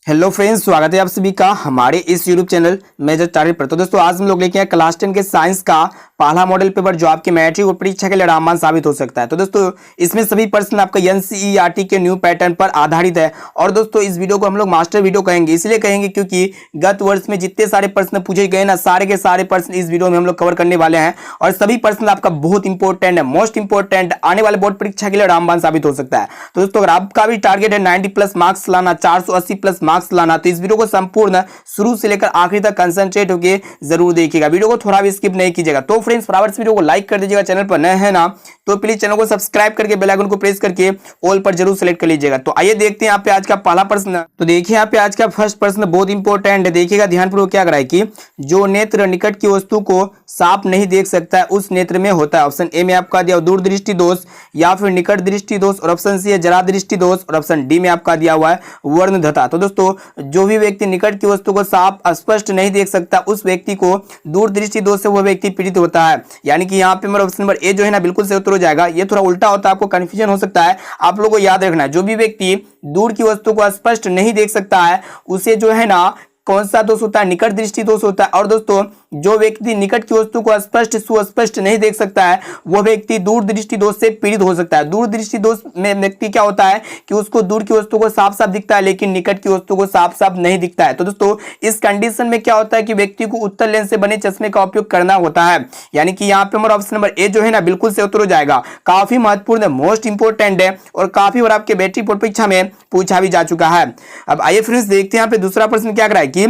Hello friends, स्वागत है आप सभी का हमारे इस यूट्यूब चैनल मेजर टारगेट पर। तो दोस्तों आज हम लोग लेके आए क्लास 10 के साइंस का पहला मॉडल पेपर जो आपके मैट्रिक और परीक्षा के लिए रामबाण साबित हो सकता है। तो दोस्तों इसमें सभी प्रश्न आपका एनसीईआरटी के न्यू पैटर्न पर आधारित है। और दोस्तों इस वीडियो को हम लोग मास्टर वीडियो कहेंगे, इसलिए कहेंगे क्योंकि गत वर्ष में जितने सारे प्रश्न पूछे गए ना, सारे के सारे प्रश्न इस वीडियो में हम लोग कवर करने वाले हैं। और सभी प्रश्न आपका बहुत इंपॉर्टेंट है, मोस्ट इंपॉर्टेंट, आने वाले बोर्ड परीक्षा के लिए रामबाण साबित हो सकता है। तो दोस्तों अगर आपका भी टारगेट है 90+ मार्क्स लाना, 480+ मार्क्स लाना, तो इस वीडियो को संपूर्ण शुरू से लेकर आखिरी तक कंसंट्रेट होकर जरूर देखिएगा। वीडियो को थोड़ा भी स्किप नहीं कीजिएगा। तो फ्रेंड्स फटाफट से वीडियो को लाइक कर दीजिएगा। चैनल पर नए हैं ना तो प्लीज चैनल को सब्सक्राइब करके बेल आइकन को प्रेस करके ऑल पर जरूर सेलेक्ट कर लीजिएगा। तो आइए देखते हैं यहाँ पे आज का पहला प्रश्न। तो देखिए यहाँ पे आज का फर्स्ट प्रश्न बहुत इंपॉर्टेंट है, देखिएगा ध्यानपूर्वक। क्या कराए कि जो नेत्र निकट की वस्तु को साफ नहीं देख सकता है उस नेत्र में होता है। ऑप्शन ए में आपका दिया दूरदृष्टि दोष, या फिर निकट दृष्टि दोष, और ऑप्शन सी है जरा दृष्टि दोष, और ऑप्शन डी में आपका दिया हुआ है वर्णधता। तो दोस्तों जो भी व्यक्ति निकट की वस्तु को साफ स्पष्ट नहीं देख सकता उस व्यक्ति को दूरदृष्टि दोष से वह व्यक्ति पीड़ित होता है। यानी कि यहाँ पे मेरा ऑप्शन नंबर ए जो है ना बिल्कुल सही उत्तर हो जाएगा। ये थोड़ा उल्टा होता है, आपको कंफ्यूजन हो सकता है, आप लोगों को याद रखना है। जो भी व्यक्ति दूर की वस्तु को स्पष्ट नहीं देख सकता है उसे जो है ना कौन सा दोष होता है? निकट दृष्टि दोष होता है। और दोस्तों जो व्यक्ति निकट की वस्तु को स्पष्ट सुस्पष्ट नहीं देख सकता है वह व्यक्ति दूर दृष्टि दोष से पीड़ित हो सकता है। दूर दृष्टि दोष में व्यक्ति क्या होता है कि उसको दूर की वस्तु को साफ साफ दिखता है लेकिन निकट की वस्तु को साफ साफ नहीं दिखता है। तो दोस्तों इस कंडीशन में क्या होता है कि व्यक्ति को उत्तल लेंस से बने चश्मे का उपयोग करना होता है। यानी कि यहाँ पे हमारा ऑप्शन नंबर ए जो है ना बिल्कुल से उत्तर हो जाएगा। काफी महत्वपूर्ण है, मोस्ट इंपोर्टेंट है और काफी बार आपके बैटरी बोर्ड परीक्षा में पूछा भी जा चुका है। अब आइए फ्रेंड्स देखते हैं यहाँ पे दूसरा प्रश्न क्या कराए कि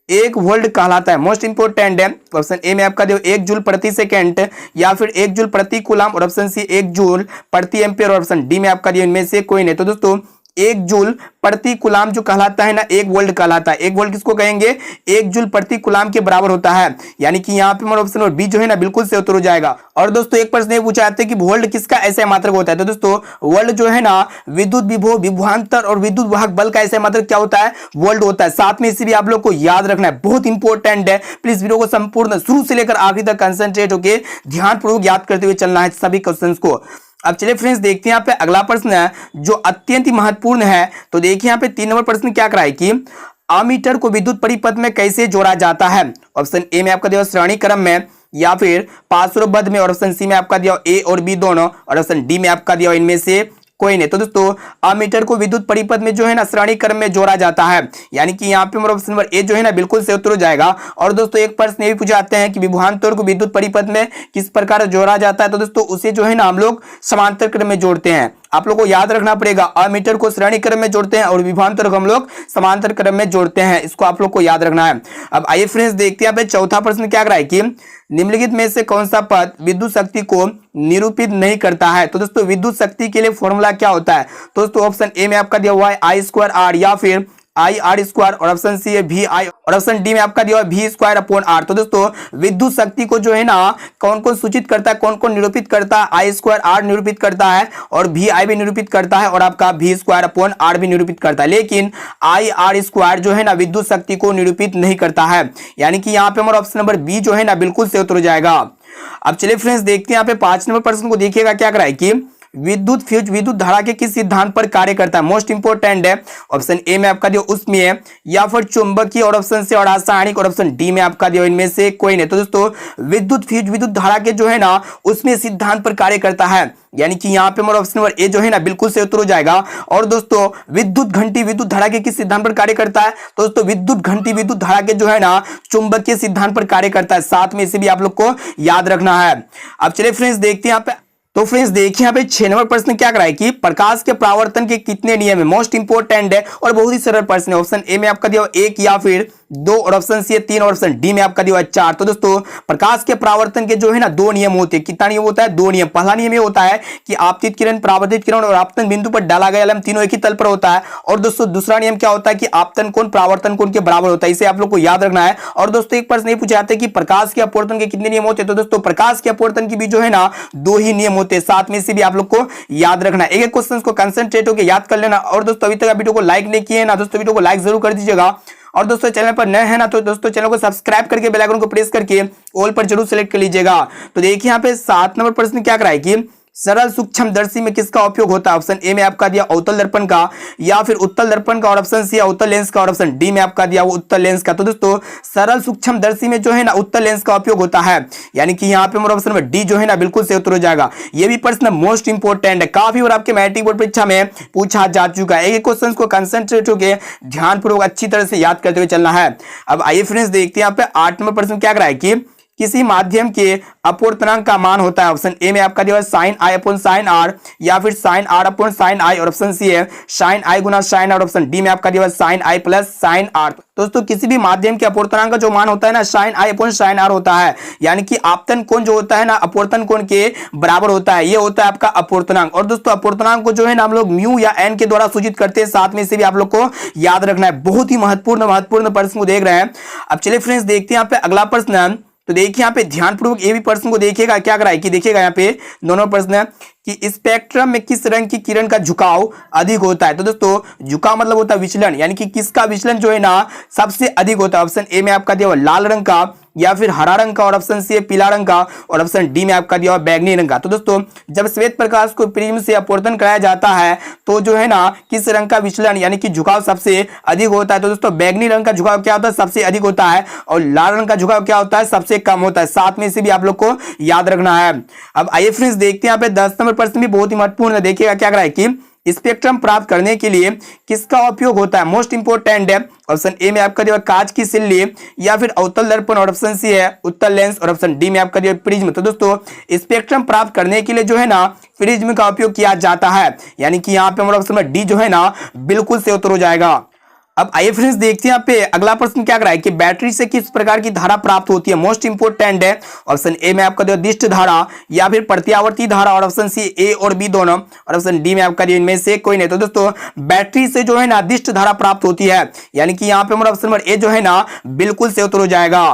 1 वोल्ट कहलाता है, मोस्ट इंपोर्टेंट है। ऑप्शन ए में आपका 1 जूल प्रति सेकंड, या फिर 1 जूल प्रति कूलम, और ऑप्शन सी 1 जूल प्रति एम्पियर, और ऑप्शन डी में आपका इनमें से कोई नहीं। तो दोस्तों 1 जूल प्रति कूलम जो कहलाता है ना 1 वोल्ट कहलाता है। 1 वोल्ट किसको कहेंगे? 1 जूल प्रति कूलम के बराबर होता है। यानी कि यहाँ पे हमारा ऑप्शन नंबर बी जो है ना बिल्कुल से उत्तर हो जाएगा। और दोस्तों एक प्रश्न ये पूछा जाता है कि वोल्ट किसका ऐसा मात्रक होता है? तो दोस्तों वोल्ट जो है ना विद्युत विभव, विभवांतर और विद्युत वाहक बल का ऐसा मात्रक क्या होता है? वोल्ट होता है। साथ में इसे भी आप लोग को याद रखना है, बहुत इंपॉर्टेंट है। प्लीज वीडियो को संपूर्ण शुरू से लेकर आखिरी तक कंसंट्रेट होकर ध्यानपूर्वक याद करते हुए चलना है सभी क्वेश्चंस को। अब चलिए फ्रेंड्स देखते हैं यहाँ पे अगला प्रश्न है जो अत्यंत ही महत्वपूर्ण है। तो देखिए यहाँ पे 3 नंबर प्रश्न क्या कराए कि अमीटर को विद्युत परिपथ में कैसे जोड़ा जाता है? ऑप्शन ए में आपका दिया श्रेणी क्रम में, या फिर पार्श्वबद्ध में, और ऑप्शन सी में आपका दिया ए और बी दोनों, और ऑप्शन डी में आपका दिया इनमें से कोई नहीं। तो दोस्तों अमीटर को विद्युत परिपथ में जो है ना श्रेणी क्रम में जोड़ा जाता है। यानी कि यहाँ पे हमारा ऑप्शन नंबर ए जो है ना बिल्कुल से उत्तर हो जाएगा। और दोस्तों एक प्रश्न ये भी पूछे जाते हैं कि विभवांतर को विद्युत परिपथ में किस प्रकार जोड़ा जाता है? तो दोस्तों उसे जो है ना हम लोग समांतर क्रम में जोड़ते हैं। आप लोगों को याद रखना पड़ेगा, अमीटर को श्रेणी क्रम में जोड़ते हैं और विभवांतर को हम लोग समांतर क्रम में जोड़ते हैं। इसको आप लोग को याद रखना है। अब आइए फ्रेंड्स देखते हैं चौथा प्रश्न क्या कराए कि निम्नलिखित में से कौन सा पद विद्युत शक्ति को निरूपित नहीं करता है? तो दोस्तों विद्युत शक्ति के लिए फॉर्मूला क्या होता है? तो दोस्तों ऑप्शन ए में आपका दिया हुआ है I²R, या फिर IR², और ऑप्शन सी है VI, और ऑप्शन डी में आपका दिया हुआ है V²/R। तो दोस्तों विद्युत शक्ति को जो है ना कौन कौन सूचित करता है, कौन कौन निरूपित करता है? I²R निरूपित करता है, और VI भी निरूपित करता है, और आपका V²/R भी निरूपित करता है। लेकिन IR² जो है ना विद्युत शक्ति को निरूपित नहीं करता है। यानी कि यहाँ पे हमारा ऑप्शन नंबर बी जो है ना बिल्कुल से उत्तर हो जाएगा। अब चलिए फ्रेंड्स देखते हैं यहाँ पे 5 नंबर प्रश्न को देखिएगा क्या कराए कि विद्युत फ्यूज विद्युत धारा के किस सिद्धांत पर कार्य करता है? मोस्ट इंपोर्टेंट है। ऑप्शन ए में आपका दिया उसमें, या फिर चुंबकीय, और ऑप्शन से और रासायनिक, और ऑप्शन डी में आपका दिया इनमें से कोई नहीं। तो दोस्तों विद्युत फ्यूज विद्युत धारा के जो है ना उसमें सिद्धांत पर कार्य करता है। यानी कि यहाँ पे हमारा ऑप्शन नंबर ए जो है ना बिल्कुल से उत्तर हो जाएगा। और दोस्तों विद्युत घंटी विद्युत धारा के किस सिद्धांत पर कार्य करता है? तो दोस्तों विद्युत घंटी विद्युत धारा के जो है ना चुंबकीय सिद्धांत पर कार्य करता है। साथ में इसे भी आप लोग को याद रखना है। अब चलिए फ्रेंड्स देखते हैं यहाँ पे। तो फ्रेंड्स देखिए यहाँ पे 6 नंबर प्रश्न क्या कराए कि प्रकाश के परावर्तन के कितने नियम है? मोस्ट इंपोर्टेंट है और बहुत ही सरल प्रश्न है। ऑप्शन ए में आपका दिया 1, या फिर 2, और ऑप्शन सी 3, और ऑप्शन डी में आपका दिया 4। तो दोस्तों प्रकाश के परावर्तन के जो है ना 2 नियम होते हैं। कितना नियम होता है? 2 नियम। पहला नियम ये होता है कि आपतित किरण, परावर्तित किरण और आपतन बिंदु पर डाला गया लंब तीनों एक ही तल पर होता है। और दोस्तों दूसरा नियम क्या होता है कि आपतन कोण परावर्तन कोण के बराबर होता है। इसे आप लोग को याद रखना है। और दोस्तों एक प्रश्न ये पूछा जाता है कि प्रकाश के अपवर्तन के कितने नियम होते हैं? तो दोस्तों प्रकाश के अपवर्तन की भी जो है ना 2 ही नियम होते हैं। साथ में से भी आप लोग को याद रखना है। एक एक क्वेश्चन को कंसंट्रेट होकर याद कर लेना। और दोस्तों अभी तक आप वीडियो को लाइक नहीं किए ना दोस्तों वीडियो को लाइक जरूर कर दीजिएगा। और दोस्तों चैनल पर नए हैं ना तो दोस्तों चैनल को सब्सक्राइब करके बेल आइकन को प्रेस करके ऑल पर जरूर सेलेक्ट कर लीजिएगा। तो देखिए यहाँ पे 7 नंबर प्रश्न क्या कराए कि सरल सूक्ष्मदर्शी में किसका उपयोग होता है? ऑप्शन ए में आपका दिया अवतल दर्पण का, या फिर उत्तल दर्पण का, और ऑप्शन सी अवतल लेंस का, और ऑप्शन डी में आपका दिया वो उत्तल लेंस का। तो दोस्तों सरल सूक्ष्मदर्शी में जो है ना उत्तल लेंस का उपयोग होता है, यानी कि यहाँ पे हमारा ऑप्शन नंबर डी जो है ना बिल्कुल से उत्तर हो जाएगा। ये भी प्रश्न मोस्ट इंपोर्टेंट है, काफी और आपके मैट्रिक बोर्ड परीक्षा में पूछा जा चुका है। एक क्वेश्चन को कंसंट्रेट होकर ध्यानपूर्वक अच्छी तरह से याद करते हुए चलना है। अब आइए फ्रेंड्स देखते हैं यहाँ पे 8 नंबर प्रश्न क्या कराए कि किसी माध्यम के अपवर्तनांक का मान होता है। ऑप्शन ए में आपका दिया sign I upon sign R, या फिर sign R upon sign I, और ऑप्शन सी है साइन आई गुना साइन आर, ऑप्शन डी में आपका दिया sign I plus sign R. दोस्तों किसी भी माध्यम के अपवर्तनांक का जो मान होता है ना sign I upon sign R होता है, यानी कि आपतन कोण जो होता है ना अपवर्तन कोण के बराबर होता है, ये होता है आपका अपवर्तनांक। और दोस्तों अपवर्तनांक को जो है ना हम लोग म्यू या एन के द्वारा सूचित करते हैं, साथ में से भी आप लोग को याद रखना है। बहुत ही महत्वपूर्ण प्रश्न को देख रहे हैं। अब चलिए फ्रेंड्स देखते हैं यहाँ पे अगला प्रश्न। तो देखिए यहाँ पे ध्यानपूर्वक ये भी प्रश्न को देखिएगा, क्या कराए कि देखिएगा यहाँ पे दोनों प्रश्न है कि स्पेक्ट्रम में किस रंग की किरण का झुकाव अधिक होता है। तो दोस्तों झुकाव मतलब होता है विचलन, यानी कि किसका विचलन जो है ना सबसे अधिक होता है। ऑप्शन ए में आपका दिया हुआ लाल रंग का, या फिर हरा रंग का, और ऑप्शन सी है पीला रंग का, और ऑप्शन डी में आपका दिया हुआ बैगनी रंग का। तो दोस्तों जब श्वेत प्रकाश को प्रिज्म से अपवर्तन कराया जाता है तो जो है ना किस रंग का विचलन यानी कि झुकाव सबसे अधिक होता है। तो दोस्तों बैगनी रंग का झुकाव क्या होता है? सबसे अधिक होता है। और लाल रंग का झुकाव क्या होता है? सबसे कम होता है। साथ में से भी आप लोग को याद रखना है। अब आइए फ्रेंड्स देखते हैं यहाँ पे 10 नंबर प्रश्न भी बहुत ही महत्वपूर्ण है। देखिएगा क्या कराए कि स्पेक्ट्रम प्राप्त करने के लिए किसका उपयोग होता है? मोस्ट इंपोर्टेंट है। ऑप्शन ए में आपका दिया कांच की सिल्ली, या फिर अवतल दर्पण, और ऑप्शन सी है उत्तल लेंस, और ऑप्शन डी में आपका दिया प्रिज्म। तो दोस्तों स्पेक्ट्रम प्राप्त करने के लिए जो है ना प्रिज्म का उपयोग किया जाता है, यानी कि यहाँ पे हमारा ऑप्शन में डी जो है ना बिल्कुल से उत्तर हो जाएगा। अब आइए फ्रेंड्स देखते हैं यहाँ पे अगला प्रश्न क्या कराए कि बैटरी से किस प्रकार की धारा प्राप्त होती है? मोस्ट इंपोर्टेंट है। ऑप्शन ए में आपका दिया दिष्ट धारा, या फिर प्रत्यावर्ती धारा, और ऑप्शन सी ए और बी दोनों, और ऑप्शन डी में आपका दिया इनमें से कोई नहीं। तो दोस्तों बैटरी से जो है ना दिष्ट धारा प्राप्त होती है, यानी कि यहाँ पे हमारा ऑप्शन नंबर ए जो है ना बिल्कुल से उत्तर हो जाएगा।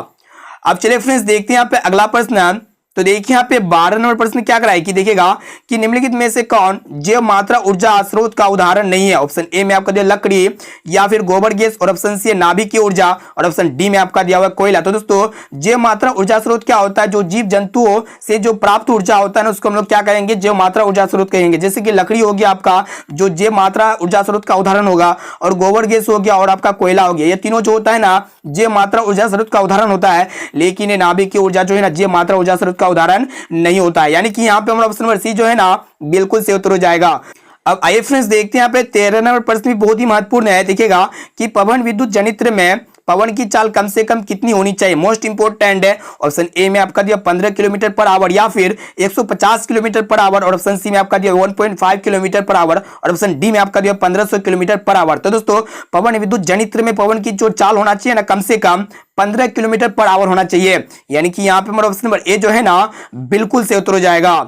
अब चलिए फ्रेंड्स देखते हैं यहाँ पे अगला प्रश्न। तो देखिए यहाँ पे 12 नंबर प्रश्न क्या कराए कि देखिएगा कि निम्नलिखित में से कौन जैव मात्रा ऊर्जा स्रोत का उदाहरण नहीं है? ऑप्शन ए में आपका दिया लकड़ी, या फिर गोबर गैस, और ऑप्शन सी नाभिक की ऊर्जा, और ऑप्शन डी में आपका दिया हुआ कोयला। तो दोस्तों जैव मात्रा ऊर्जा स्रोत क्या होता है? जो जीव जंतुओं से जो प्राप्त ऊर्जा होता है ना उसको हम लोग क्या कहेंगे? जैव मात्रा ऊर्जा स्रोत कहेंगे। जैसे कि लकड़ी हो गया आपका जो जैव मात्रा ऊर्जा स्रोत का उदाहरण होगा, और गोबर गैस हो गया, और आपका कोयला हो गया। ये तीनों जो होता है ना जैव मात्रा ऊर्जा स्रोत का उदाहरण होता है, लेकिन ये नाभिक की ऊर्जा जो है ना जैव मात्रा ऊर्जा स्रोत का उदाहरण नहीं होता है, यानी कि यहाँ पे हमारा ऑप्शन नंबर सी जो है ना बिल्कुल से उत्तर हो जाएगा। अब आइए फ्रेंड्स देखते हैं यहाँ पे 13 नंबर प्रश्न भी बहुत ही महत्वपूर्ण है। देखिएगा कि पवन विद्युत जनित्र में पवन की चाल कम से कम कितनी होनी चाहिए? मोस्ट इंपोर्टेंट है। ऑप्शन ए में आपका दिया 15 किलोमीटर पर आवर, या फिर 150 किलोमीटर पर आवर, और ऑप्शन सी में आपका दिया 1.5 किलोमीटर पर आवर, और ऑप्शन डी में आपका दिया 1500 किलोमीटर पर आवर। तो दोस्तों पवन विद्युत जनित्र में पवन की जो चाल होना चाहिए ना कम से कम 15 किलोमीटर पर आवर होना चाहिए, यानी कि यहाँ पे हमारा ऑप्शन नंबर ए जो है ना बिल्कुल से उत्तर हो जाएगा।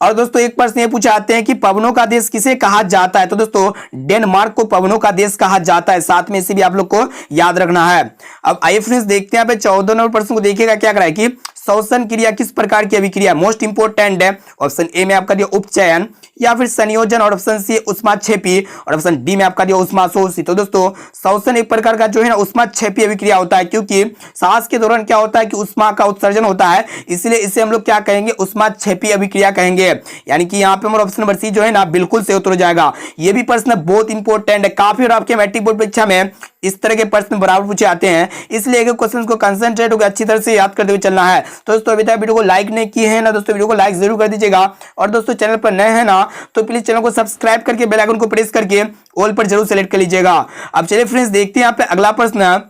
और दोस्तों एक प्रश्न ये पूछा जाते हैं कि पवनों का देश किसे कहा जाता है? तो दोस्तों डेनमार्क को पवनों का देश कहा जाता है। साथ में इसे भी आप लोग को याद रखना है। अब आइए फ्रेंड्स देखते हैं यहाँ पे 14 नंबर प्रश्न को देखिएगा क्या कराए कि श्वसन क्रिया किस प्रकार की अभिक्रिया? मोस्ट इंपोर्टेंट है। ऑप्शन ए में आपका दिया उपचयन, या फिर संयोजन, और ऑप्शन सी उष्माक्षेपी, और ऑप्शन डी में आपका दिया उष्माशोषी। तो दोस्तों श्वसन एक प्रकार का जो है ना उष्माक्षेपी अभिक्रिया होता है, क्योंकि सांस के दौरान क्या होता है कि उष्मा का उत्सर्जन होता है, इसलिए इसे हम लोग क्या कहेंगे? उष्माक्षेपी अभिक्रिया कहेंगे, यानी कि यहाँ पे हमारा ऑप्शन नंबर सी जो है ना बिल्कुल से उत्तर हो जाएगा। ये भी प्रश्न बहुत इंपॉर्टेंट है, काफी और आपके मैट्रिक बोर्ड परीक्षा में इस तरह के प्रश्न बराबर पूछे आते हैं, इसलिए एक क्वेश्चन को कंसंट्रेट होकर अच्छी तरह से याद करते हुए चलना है। तो दोस्तों अभी तक वीडियो को लाइक नहीं किए हैं ना दोस्तों वीडियो को लाइक जरूर कर दीजिएगा, और दोस्तों चैनल पर नए हैं ना तो प्लीज चैनल को सब्सक्राइब करके बेल आइकन को प्रेस करके ऑल पर जरूर सेलेक्ट कर लीजिएगा। अब चलिए फ्रेंड्स देखते हैं यहाँ पे अगला प्रश्न।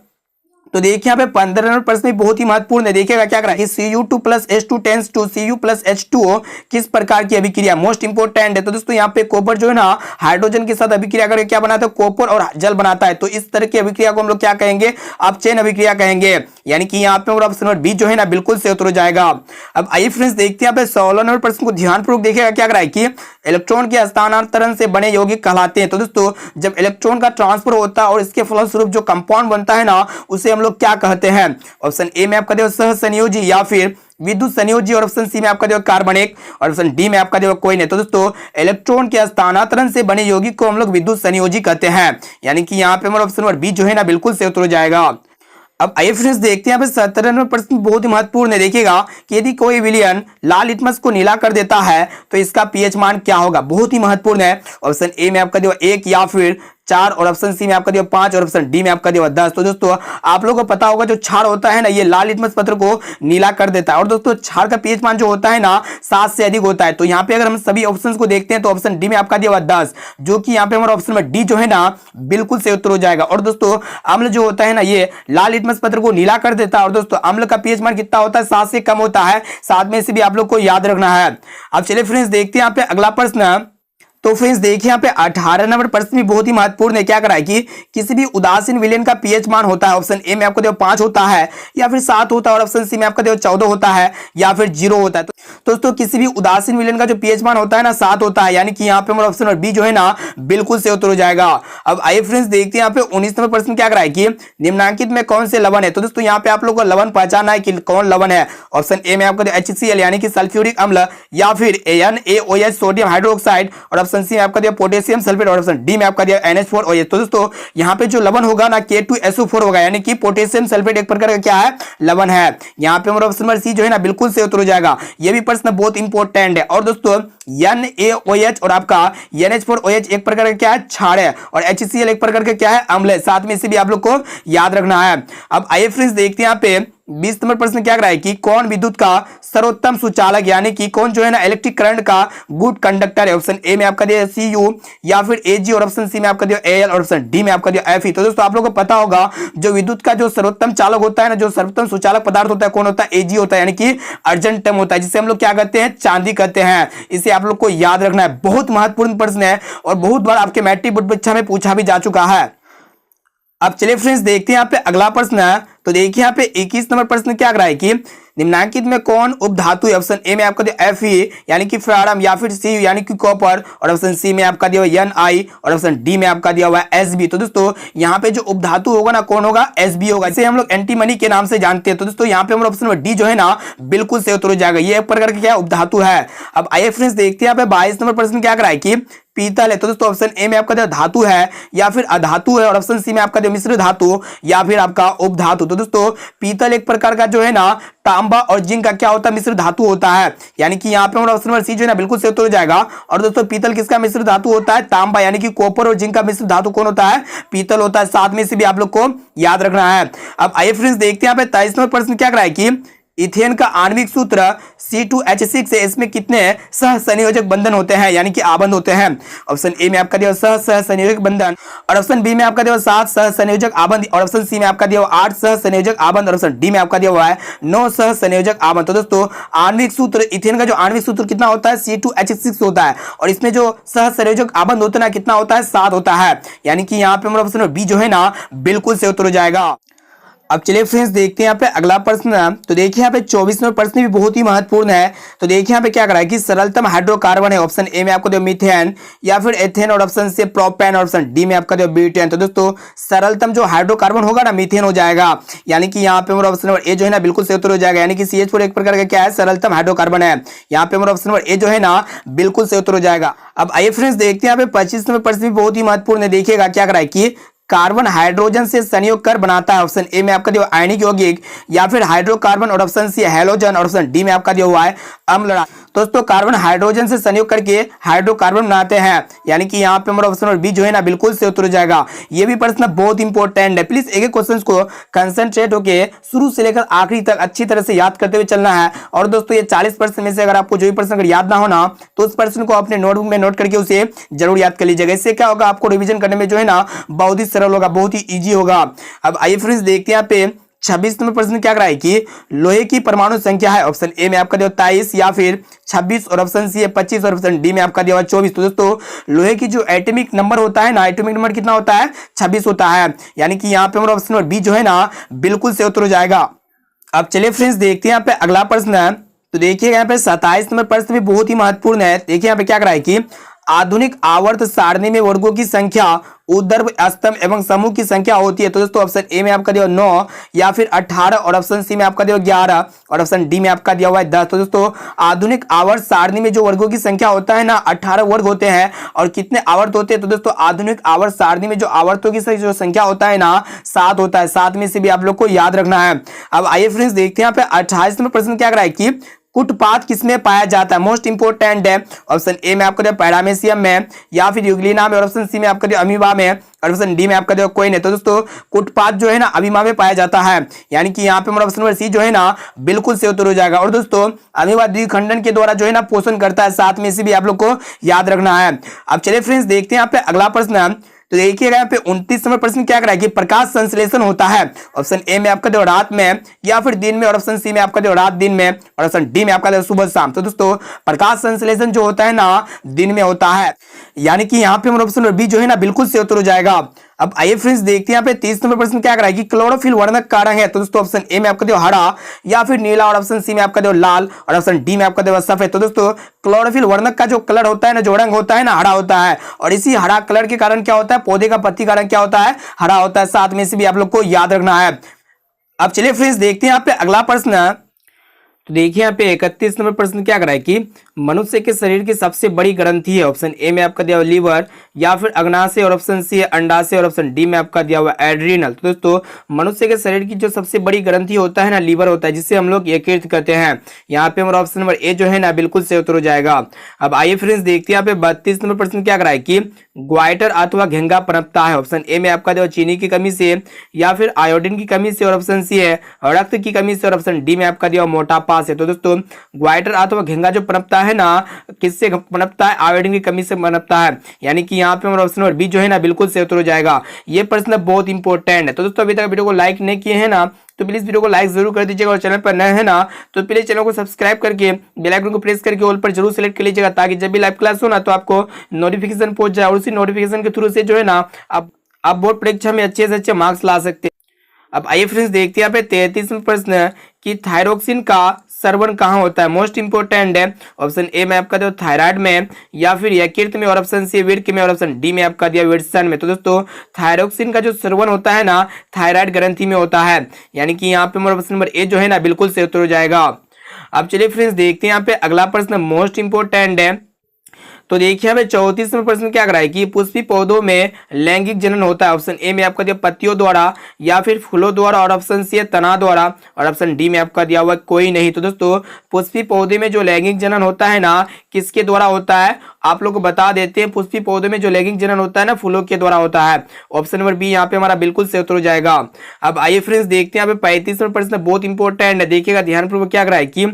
तो देखिए यहाँ पे 15 नंबर प्रश्न भी बहुत ही महत्वपूर्ण है। देखिएगा क्या करा कि Cu2 plus H2 tends to Cu plus H2O किस प्रकार की अभिक्रिया? मोस्ट इंपोर्टेंट है। तो दोस्तों यहाँ पे कॉपर जो है ना हाइड्रोजन के साथ अभिक्रिया करके क्या बनाता है? कॉपर और जल बनाता है। तो इस तरह की अभिक्रिया को हम लोग क्या कहेंगे? अपचयन अभिक्रिया कहेंगे, यानी कि यहाँ पे ऑप्शन नंबर बी जो है ना बिल्कुल से उत्तर हो जाएगा। अब आइए फ्रेंड्स देखते हैं यहाँ पे 16 नंबर प्रश्न को ध्यानपूर्वक देखिएगा क्या करा है कि इलेक्ट्रॉन के हस्तांतरण से बने यौगिक कहलाते हैं। तो दोस्तों जब इलेक्ट्रॉन का ट्रांसफर होता है और इसके फलस्वरूप जो कंपाउंड बनता है ना उसे हम लोग क्या कहते हैं? ऑप्शन ए में आपका दिया सह संयोजी, या फिर विद्युत संयोजी, और ऑप्शन सी में आपका दिया कार्बनिक, और ऑप्शन डी में आपका दिया कोई नहीं। तो दोस्तों इलेक्ट्रॉन के हस्तांतरण से बने यौगिक को हम लोग विद्युत संयोजी कहते हैं, यानी कि यहाँ पे हमारा ऑप्शन नंबर बी जो है ना बिल्कुल से उत्तर हो जाएगा। अब आइए फ्रेंड्स देखते हैं यहाँ पे 97 प्रश्न बहुत ही महत्वपूर्ण है। देखिएगा कि यदि कोई विलयन लाल लिटमस को नीला कर देता है तो इसका पीएच मान क्या होगा। बहुत ही महत्वपूर्ण है। ऑप्शन ए में आपका दिया 1 या फिर 4 और ऑप्शन सी में आपका दिया 5 और ऑप्शन डी में आपका दिया 10। तो दोस्तों आप लोगों को पता होगा जो क्षार होता है ना ये लाल लिटमस पत्र को नीला कर देता है और दोस्तों क्षार का पीएच मान जो होता है ना 7 से अधिक होता है। तो यहाँ पे अगर हम सभी ऑप्शंस को देखते हैं तो ऑप्शन डी में आपका दिया 10 जो कि यहाँ पे हमारा ऑप्शन में डी जो है ना बिल्कुल सही उत्तर हो जाएगा। और दोस्तों अम्ल जो होता है ना ये लाल लिटमस पत्र को नीला कर देता है और दोस्तों अम्ल का पीएच मान कितना होता है 7 से कम होता है। साथ में से भी आप लोग को याद रखना है। अब चलिए फ्रेंड्स देखते हैं यहाँ पे अगला प्रश्न। तो फ्रेंड्स देखिए यहाँ पे 18 नंबर प्रश्न भी बहुत ही महत्वपूर्ण है। क्या करा है कि किसी भी उदासीन विलयन का पीएच मान होता है। ऑप्शन ए में आपको देखो 5 होता है या फिर 7 होता है और ऑप्शन सी में आपका देखो 14 होता है या फिर 0 होता है। तो दोस्तों किसी भी उदासीन विलयन का जो पीएच मान होता है ना 7 होता है, यानी कि यहाँ पे हमारा ऑप्शन और बी जो है ना बिल्कुल सही उत्तर हो जाएगा। अब आइए फ्रेंड्स देखते हैं यहाँ पे 19 नंबर प्रश्न क्या करा है कि निम्नांकित में कौन से लवण है। तो दोस्तों यहाँ पे आप लोग को लवण पहचानना है कि कौन लवण है। ऑप्शन ए में आपको HCl यानी कि सल्फ्यूरिक अम्ल या फिर NaOH सोडियम हाइड्रोक्साइड और ऑप्शन सी में आपका दिया पोटेशियम सल्फेट और ऑप्शन डी में आपका दिया NH4OH। तो दोस्तों यहाँ पे जो लवण होगा ना K2SO4 होगा, यानी कि पोटेशियम सल्फेट एक प्रकार का क्या है लवण है। यहाँ पे हमारा ऑप्शन नंबर सी जो है ना बिल्कुल सही उत्तर हो जाएगा। ये भी प्रश्न बहुत इंपॉर्टेंट है। और दोस्तों NaOH और आपका NH4OH एक प्रकार का क्या है क्षार है और HCl एक प्रकार का क्या है अम्ल है। साथ में इसे भी आप लोग को याद रखना है। अब आइए फ्रेंड्स देखते हैं यहाँ पे 20 नंबर प्रश्न क्या करा है कि कौन विद्युत का सर्वोत्तम सुचालक यानी कि कौन जो है ना इलेक्ट्रिक करंट का गुड कंडक्टर है। ऑप्शन ए में आपका दिया Cu या फिर Ag और ऑप्शन सी में आपका दिया Al और ऑप्शन डी में आपका दिया Fe। तो दोस्तों आप लोगों को पता होगा जो विद्युत का जो सर्वोत्तम चालक होता है ना, जो सर्वोत्तम सुचालक पदार्थ होता है कौन होता है Ag होता है, यानी कि अर्जेंटम होता है, जिसे हम लोग क्या कहते हैं चांदी कहते हैं। इसे आप लोग को याद रखना है। बहुत महत्वपूर्ण प्रश्न है और बहुत बार आपके मैट्रिक बोर्ड परीक्षा में पूछा भी जा चुका है। अब चलिए फ्रेंड्स देखते हैं यहाँ पे अगला प्रश्न है। तो देखिए यहाँ पे 21 नंबर प्रश्न क्या करा है कि निम्नांकित में कौन उपधातु है। ऑप्शन ए में आपका दिया Fe यानी कि फ्राडम या फिर Cu यानी कि कॉपर और ऑप्शन सी में आपका दिया हुआ Ni और ऑप्शन डी में आपका दिया हुआ है Sb। तो दोस्तों यहाँ पे जो उपधातु होगा ना कौन होगा Sb होगा। इसे हम लोग एंटीमनी के नाम से जानते हैं। तो दोस्तों यहाँ पे हमारा ऑप्शन नंबर डी जो है ना बिल्कुल सही उत्तर हो जाएगा। ये एक प्रकार का क्या उपधातु है। अब आइए फ्रेंड्स देखते हैं यहाँ पे 22 नंबर प्रश्न क्या करा है कि पीतल है। तो दोस्तों ऑप्शन ए में आपका दिया धातु है या फिर अधातु है और ऑप्शन सी में आपका दिया मिश्र धातु या फिर आपका उपधातु। तो दोस्तों पीतल एक प्रकार का जो है ना तांबा और जिंक का क्या होता है मिश्र धातु होता है, यानी कि यहाँ पे हमारा ऑप्शन नंबर सी जो है ना बिल्कुल सही उत्तर हो जाएगा। और दोस्तों पीतल किसका मिश्र धातु होता है तांबा, यानी कि कॉपर और जिंक का मिश्र धातु कौन होता है पीतल होता है। साथ में से भी आप लोग को याद रखना है। अब आइए फ्रेंड्स देखते हैं यहाँ पे 23 नंबर प्रश्न क्या करा है कि इथेन का आणविक सूत्र C2H6 है। इसमें कितने सह संयोजक बंधन होते हैं यानी कि आबंध होते हैं। ऑप्शन ए में आपका दिया सह संयोजक बंधन और ऑप्शन बी में आपका दिया 7 सह संयोजक आबंध और ऑप्शन सी में आपका दिया 8 सह संयोजक आबंध और ऑप्शन डी में आपका दिया हुआ है 9 सह संयोजक आबंध। तो दोस्तों आणविक सूत्र इथेन का जो आणविक सूत्र कितना होता है C2H6 होता है और इसमें जो सह संयोजक आबंध होता है ना कितना होता है 7 होता है, यानी कि यहाँ पे हमारा ऑप्शन बी जो है ना बिल्कुल सही उत्तर हो जाएगा। अब चलिए फ्रेंड्स देखते हैं यहाँ पे अगला प्रश्न। तो देखिए यहाँ पे 24 नंबर प्रश्न भी बहुत ही महत्वपूर्ण है। तो देखिए यहाँ पे क्या करा है कि सरलतम हाइड्रोकार्बन है। ऑप्शन ए में आपको दिया मीथेन या फिर एथेन और ऑप्शन से प्रोपेन और ऑप्शन डी में आपका दिया ब्यूटेन। तो दोस्तों सरलतम जो हाइड्रोकार्बन होगा ना मीथेन हो जाएगा, यानी कि यहाँ पे हमारा ऑप्शन नंबर ए जो है ना बिल्कुल सही उत्तर हो जाएगा। यानी कि CH4 एक प्रकार का क्या है सरलतम हाइड्रोकार्बन है। यहाँ पे हमारा ऑप्शन नंबर ए जो है ना बिल्कुल सही उत्तर हो जाएगा। अब आइए फ्रेंड्स देखते हैं यहाँ पे 25 नंबर प्रश्न भी बहुत ही महत्वपूर्ण है। देखिएगा क्या करा है कि कार्बन हाइड्रोजन से संयोग कर बनाता है। ऑप्शन ए में आपका दिया आयनिक यौगिक या फिर हाइड्रोकार्बन और ऑप्शन सी हैलोजन और ऑप्शन डी में आपका दिया हुआ है अम्ल। दोस्तों कार्बन हाइड्रोजन से संयोग करके हाइड्रोकार्बन बनाते हैं, यानी कि यहाँ पे हमारा ऑप्शन नंबर बी जो है ना बिल्कुल से उत्तर हो जाएगा। ये भी प्रश्न बहुत इंपॉर्टेंट है। प्लीज एक एक क्वेश्चन को कंसंट्रेट होकर शुरू से लेकर आखिरी तक अच्छी तरह से याद करते हुए चलना है। और दोस्तों ये 40% में से अगर आपको जो भी प्रश्न अगर याद ना होना तो उस प्रश्न को अपने नोटबुक में नोट करके उसे जरूर याद कर लीजिएगा। इससे क्या होगा आपको रिविजन करने में जो है ना बहुत ही सरल होगा, बहुत ही ईजी होगा। अब आइए फ्रेंड्स देखते हैं यहाँ पे 26 नंबर प्रश्न क्या करा है कि लोहे की परमाणु संख्या है। ऑप्शन ए में आपका दिया 23 या फिर 26 और ऑप्शन सी है 25 और ऑप्शन डी में आपका दिया 24। तो दोस्तों लोहे की जो एटॉमिक नंबर होता है ना एटॉमिक नंबर कितना होता है 26 होता है, यानी कि यहाँ पे हमारा ऑप्शन नंबर बी जो है ना बिल्कुल से उत्तर हो जाएगा। अब चलिए फ्रेंड्स देखते हैं यहाँ पे अगला प्रश्न है। तो देखिए यहाँ पे 27 नंबर प्रश्न भी बहुत ही महत्वपूर्ण है। देखिए यहाँ पे क्या करा है कि आधुनिक आवर्त सारणी में वर्गों की संख्या ऊर्ध्व स्तंभ एवं समूह की संख्या होती है। तो दोस्तों ऑप्शन ए में आपका दिया 9 या फिर 18 और ऑप्शन सी में आपका दिया 11 और ऑप्शन डी में आपका दिया हुआ है 10। तो दोस्तों आधुनिक आवर्त सारणी में जो वर्गों की संख्या होता है ना 18 वर्ग होते हैं। और कितने आवर्त होते हैं? तो दोस्तों आधुनिक आवर्त सारणी में जो आवर्तों की जो संख्या होता है ना 7 होता है। 7 में से भी आप लोग को याद रखना है। अब आइए फ्रेंड्स देखते हैं यहाँ पे 28 नंबर प्रश्न क्या करा है कि कुटपाथ किसमें पाया जाता है? मोस्ट इंपोर्टेंट है। ऑप्शन ए में आपका पैरामेसियम में या फिर यूग्लिना में और ऑप्शन सी में आपका अमीबा में और ऑप्शन डी में आपका देखो कोई नहीं। तो दोस्तों कुटपाथ जो है ना अमीबा में पाया जाता है, यानी कि यहाँ पे हमारा ऑप्शन नंबर सी जो है ना बिल्कुल से उत्तर हो जाएगा। और दोस्तों अमीबा द्विखंडन के द्वारा जो है ना पोषण करता है। 7 में से भी आप लोग को याद रखना है। अब चलिए फ्रेंड्स देखते हैं यहाँ पे अगला प्रश्न। तो देखिएगा यहाँ पे 29 नंबर प्रश्न क्या कराएगी? प्रकाश संश्लेषण होता है ऑप्शन ए में आपका देखो रात में या फिर दिन में और ऑप्शन सी में आपका देखो रात दिन में और ऑप्शन डी में आपका देखो सुबह शाम। तो दोस्तों प्रकाश संश्लेषण जो होता है ना दिन में होता है, यानी कि यहाँ पे हमारा ऑप्शन नंबर बी जो है ना बिल्कुल से उत्तर हो जाएगा। अब आइए फ्रेंड्स देखते हैं यहाँ पे 30 नंबर प्रश्न क्या कराएगी? क्लोरोफिल वर्णक का रंग है। तो दोस्तों ऑप्शन ए में आपका देखो हरा या फिर नीला और ऑप्शन सी में आपका देखो लाल और ऑप्शन डी में आपका देखो सफेद। तो दोस्तों क्लोरोफिल वर्णक का जो कलर होता है ना जो रंग होता है ना हरा होता है। और इसी हरा कलर के कारण क्या होता है? पौधे का पत्ती का रंग क्या होता है? हरा होता है। 7 में से भी आप लोग को याद रखना है। अब चलिए फ्रेंड्स देखते हैं यहाँ पे अगला प्रश्न। तो देखिए यहाँ पे 31 नंबर प्रश्न क्या कराए कि मनुष्य के शरीर की सबसे बड़ी ग्रंथि है। ऑप्शन ए में आपका दिया हुआ लीवर या फिर अग्नाशय और ऑप्शन सी है अंडाशय और ऑप्शन डी में आपका दिया हुआ एड्रिनल। तो दोस्तों मनुष्य के शरीर की जो सबसे बड़ी ग्रंथि होता है ना लीवर होता है, जिससे हम लोग यकृत कहते हैं। यहाँ पे हमारा ऑप्शन नंबर ए जो है ना बिल्कुल से उत्तर हो जाएगा। अब आइए फ्रेंड्स देखते हैं यहाँ पे 32 नंबर प्रश्न क्या कराए कि ग्वाइटर अथवा घेंगा पनपता है। ऑप्शन ए में आपका दिया चीनी की कमी से या फिर आयोडीन की कमी से और ऑप्शन सी है रक्त की कमी से और ऑप्शन डी में आपका दिया मोटापा से। तो दोस्तों ग्वाइटर अथवा घेंगा जो पनपता है ना किससे पनपता है? आयोडीन की कमी से पनपता है, यानी कि यहाँ पे हमारा ऑप्शन नंबर बी जो है ना बिल्कुल से उत्तर हो जाएगा। ये प्रश्न बहुत इंपॉर्टेंट है। तो दोस्तों अभी तक वीडियो को लाइक नहीं किए हैं ना तो प्लीज वीडियो को लाइक जरूर कर दीजिएगा और चैनल पर नए हैं ना तो प्लीज चैनल को सब्सक्राइब करके बेल आइकन को प्रेस करके ऑल पर जरूर सेलेक्ट कर लीजिएगा, ताकि जब भी लाइव क्लास हो ना तो आपको नोटिफिकेशन पहुंच जाए और उसी नोटिफिकेशन के थ्रू से जो है ना आप बोर्ड परीक्षा में अच्छे से अच्छे मार्क्स ला सकते हैं। अब आइए फ्रेंड्स देखते हैं यहाँ पे 33वां प्रश्न कि थायरोक्सिन का श्रवण कहाँ होता है? मोस्ट इंपोर्टेंट है। ऑप्शन ए में आपका दिया थायराइड में या फिर यकृत में और ऑप्शन सी वृक्क में और ऑप्शन डी में आपका दिया विट्सन में। तो दोस्तों थायरोक्सिन का जो श्रवण होता है ना थायराइड ग्रंथि में होता है, यानी कि यहाँ पे हमारा ऑप्शन नंबर ए जो है ना बिल्कुल से उत्तर हो जाएगा। अब चलिए फ्रेंड्स देखते हैं यहाँ पे अगला प्रश्न मोस्ट इंपोर्टेंट है। तो देखिए हमें 34वां प्रश्न क्या कराए कि पुष्पी पौधों में लैंगिक जनन होता है। ऑप्शन ए में आपका दिया पत्तियों द्वारा या फिर फूलों द्वारा और ऑप्शन सी है तना द्वारा और ऑप्शन डी में आपका दिया हुआ कोई नहीं। तो दोस्तों पुष्पी पौधे में जो लैंगिक जनन होता है ना किसके द्वारा होता है? आप लोग को बता देते हैं। पुष्पी पौधे में जो लैंगिक जनन होता है ना फूलों के द्वारा होता है। ऑप्शन नंबर बी यहाँ पे हमारा बिल्कुल से उत्तर हो जाएगा। अब आइए फ्रेंड्स देखते हैं यहाँ पे 35वां प्रश्न बहुत इंपॉर्टेंट है, देखिएगा ध्यानपूर्वक क्या कराए कि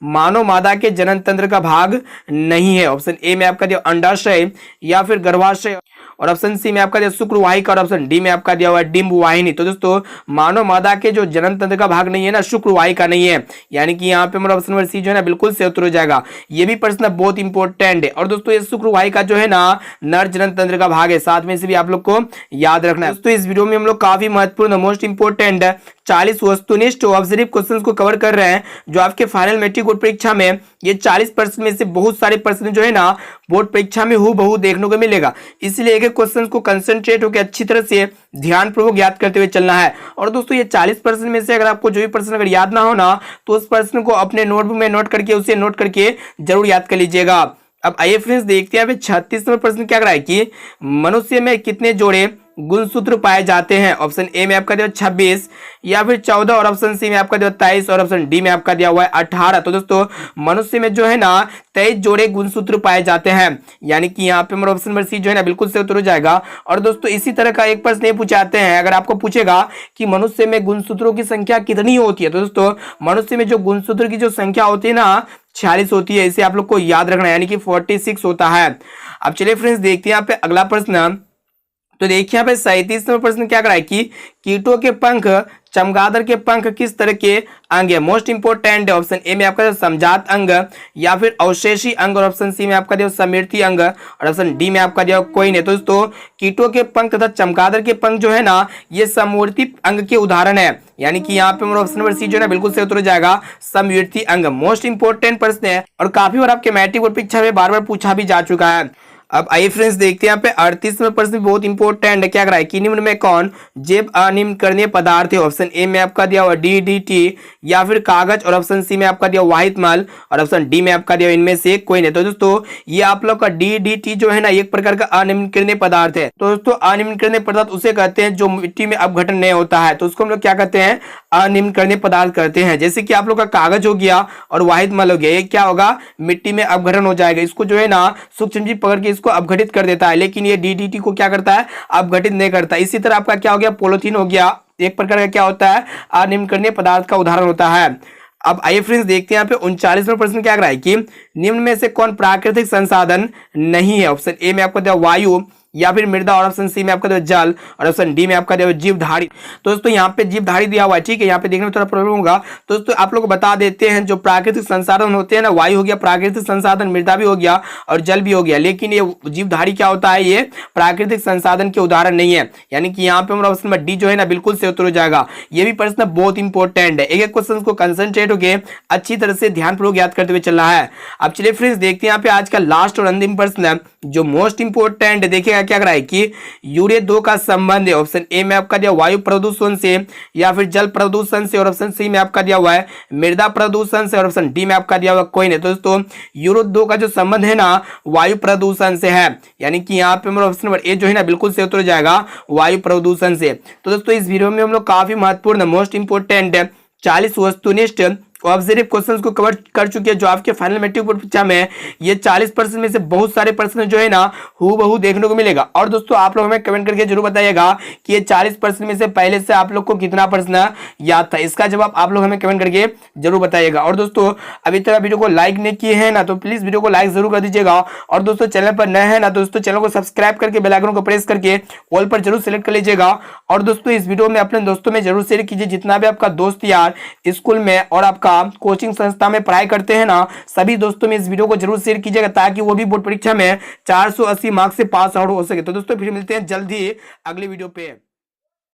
मानव मादा के जनन तंत्र का भाग नहीं है। ऑप्शन ए में आपका दिया अंडाशय या फिर गर्भाशय और ऑप्शन सी में आपका दिया शुक्रवाहिका और ऑप्शन डी में आपका दिया हुआ डिंब वाहिनी। तो दोस्तों मानव मादा के जो जनन तंत्र का भाग नहीं है ना शुक्रवाहिका नहीं है, यानी कि यहाँ पे हमारा ऑप्शन नंबर सी जो है ना बिल्कुल से उत्तर हो जाएगा। ये भी प्रश्न बहुत इंपॉर्टेंट है। और दोस्तों ये शुक्रवाहिका जो है ना नर जनन तंत्र का भाग है। 7 में से भी आप लोग को याद रखना है। दोस्तों इस वीडियो में हम लोग काफी महत्वपूर्ण मोस्ट इंपॉर्टेंट 40 वस्तुनिष्ठ ऑब्जर्व क्वेश्चंस को कवर कर रहे हैं, जो आपके फाइनल मैट्रिक बोर्ड परीक्षा में ये 40% में से बहुत सारे प्रश्न जो है ना बोर्ड परीक्षा में हूबहू देखने को मिलेगा। इसलिए एक एक क्वेश्चन को कंसंट्रेट होकर अच्छी तरह से ध्यानपूर्वक याद करते हुए चलना है। और दोस्तों ये 40% में से अगर आपको जो भी प्रश्न अगर याद ना हो ना तो उस प्रश्न को अपने नोटबुक में नोट करके उसे नोट करके जरूर याद कर लीजिएगा। अब आइए फ्रेंड्स देखते हैं 36वां प्रश्न क्या कराए कि मनुष्य में कितने जोड़े गुणसूत्र पाए जाते हैं। ऑप्शन ए में आपका दिया 26 या फिर 14 और ऑप्शन सी में आपका दिया 23 और ऑप्शन डी में आपका दिया हुआ है 18। तो दोस्तों मनुष्य में जो है ना 23 जोड़े गुणसूत्र पाए जाते हैं, यानी कि यहाँ पे हमारा ऑप्शन नंबर सी जो है ना बिल्कुल से उत्तर हो जाएगा। और दोस्तों इसी तरह का एक प्रश्न ये पूछाते हैं, अगर आपको पूछेगा कि मनुष्य में गुणसूत्रों की संख्या कितनी होती है, तो दोस्तों मनुष्य में जो गुणसूत्र की जो संख्या होती है ना 46 होती है। इसे आप लोग को याद रखना है, यानी कि 46 होता है। अब चलिए फ्रेंड्स देखते हैं यहाँ पे अगला प्रश्न। तो देखिए यहाँ पे 37वां प्रश्न क्या कराए कि कीटों के पंख चमगादड़ के पंख किस तरह के अंग है। मोस्ट इंपोर्टेंट है। ऑप्शन ए में आपका समजात अंग या फिर अवशेषी अंग और ऑप्शन सी में आपका दिया समृद्धि अंग और ऑप्शन डी में आपका दिया कोई नहीं। तो दोस्तों कीटों के पंख तथा चमगादड़ के पंख जो है ना ये समवर्ती अंग के उदाहरण है, यानी कि यहाँ पे हमारा ऑप्शन नंबर सी जो है ना बिल्कुल से उत्तर हो जाएगा समवर्ती अंग। मोस्ट इंपोर्टेंट प्रश्न है और काफी बार आपके मैट्रिक बोर्ड परीक्षा में बार बार पूछा भी जा चुका है। अब आइए फ्रेंड्स देखते हैं यहाँ पे 38वां प्रश्न बहुत इंपॉर्टेंट है। क्या कर रहा है कि निम्न में कौन जैव अनिम्नकरणीय पदार्थ है? ऑप्शन ए में आपका दिया हुआ DDT या फिर कागज, और ऑप्शन सी में आपका दिया वाहित मल, और ऑप्शन डी में आपका दिया इनमें से कोई नहीं। तो दोस्तों ये आप लोग का DDT जो है ना एक प्रकार का अनिम्नकरणीय पदार्थ है। तो दोस्तों अनिम्नकरणीय पदार्थ उसे कहते हैं जो मिट्टी में अपघटन नहीं होता है, तो उसको हम लोग क्या कहते हैं? अनिम्नकरणीय पदार्थ कहते हैं। जैसे कि आप लोग का कागज हो गया और वाहित मल हो गया, ये क्या होगा? मिट्टी में अपघटन हो जाएगा, इसको जो है ना सूक्ष्मजीव पकड़ के इसको अपघटित कर देता है, लेकिन ये DDT को क्या करता है? अपघटित नहीं करता। इसी तरह आपका क्या हो गया? पॉलीथीन हो गया, एक प्रकार का क्या होता है? अनिम्नकरणीय पदार्थ का उदाहरण होता है। अब आइए फ्रेंड्स देखते हैं यहाँ पे 39वां प्रश्न क्या कर रहा है कि निम्न में से कौन प्राकृतिक संसाधन नहीं है? ऑप्शन ए में आपको दिया वायु या फिर मृदा, और ऑप्शन सी में आपका दिया जल, और ऑप्शन डी में आपका दिया जीवधारी। तो दोस्तों यहाँ पे जीवधारी दिया हुआ है, ठीक है, यहाँ पे देखने में थोड़ा प्रॉब्लम होगा। तो दोस्तों आप लोग को बता देते हैं जो प्राकृतिक संसाधन होते हैं ना, वायु हो गया प्राकृतिक संसाधन, मृदा भी हो गया और जल भी हो गया, लेकिन ये जीवधारी क्या होता है? ये प्राकृतिक संसाधन के उदाहरण नहीं है। यानी कि यहाँ पे हमारा ऑप्शन नंबर डी जो है ना बिल्कुल से उत्तर हो जाएगा। ये भी प्रश्न बहुत इंपॉर्टेंट है, एक एक क्वेश्चन को कंसंट्रेट होकर अच्छी तरह से ध्यानपूर्वक याद करते हुए चलना है। अब चलिए फ्रेंड्स देखते हैं यहाँ पे आज का लास्ट और अंतिम प्रश्न जो मोस्ट इंपोर्टेंट है। देखिएगा क्या कर रहा है कि यूरिया 2 का संबंध है। ऑप्शन ए में आपका दिया वायु प्रदूषण से या फिर जल प्रदूषण से, और ऑप्शन सी में आपका दिया हुआ है मृदा प्रदूषण से, और ऑप्शन डी में आपका दिया हुआ कोई नहीं। तो दोस्तों यूरिया 2 का जो संबंध है ना वायु प्रदूषण से है, यानी कि यहाँ पे हमारा ऑप्शन नंबर ए जो है ना बिल्कुल से उत्तर हो जाएगा वायु प्रदूषण से। तो दोस्तों इस वीडियो में हम लोग काफी महत्वपूर्ण मोस्ट इंपोर्टेंट 40 वस्तुनिष्ठ ऑब्जेक्टिव क्वेश्चंस को कवर कर चुके हैं, जो आपके फाइनल मैट्रिक बोर्ड परीक्षा में ये 40% में से बहुत सारे प्रश्न जो है ना हूबहू देखने को मिलेगा। और दोस्तों आप लोग हमें कमेंट करके जरूर बताइएगा कि ये 40% में से पहले से आप लोग को कितना प्रश्न याद था, इसका जवाब आप लोग हमें कमेंट करके जरूर बताइएगा। और दोस्तों अभी तक वीडियो को लाइक नहीं किए हैं ना, तो प्लीज वीडियो को लाइक जरूर कर दीजिएगा। और दोस्तों चैनल पर नए हैं ना, दोस्तों चैनल को सब्सक्राइब करके बेल आइकन को प्रेस करके ऑल पर जरूर सेलेक्ट कर लीजिएगा। और दोस्तों इस वीडियो में अपने दोस्तों में जरूर शेयर कीजिए, जितना भी आपका दोस्त यार स्कूल में और आपका कोचिंग संस्था में पढ़ाई करते हैं ना, सभी दोस्तों में इस वीडियो को जरूर शेयर कीजिएगा, ताकि वो भी बोर्ड परीक्षा में 480 मार्क्स से पास आउट हो सके। तो दोस्तों फिर मिलते हैं जल्दी अगले वीडियो पे।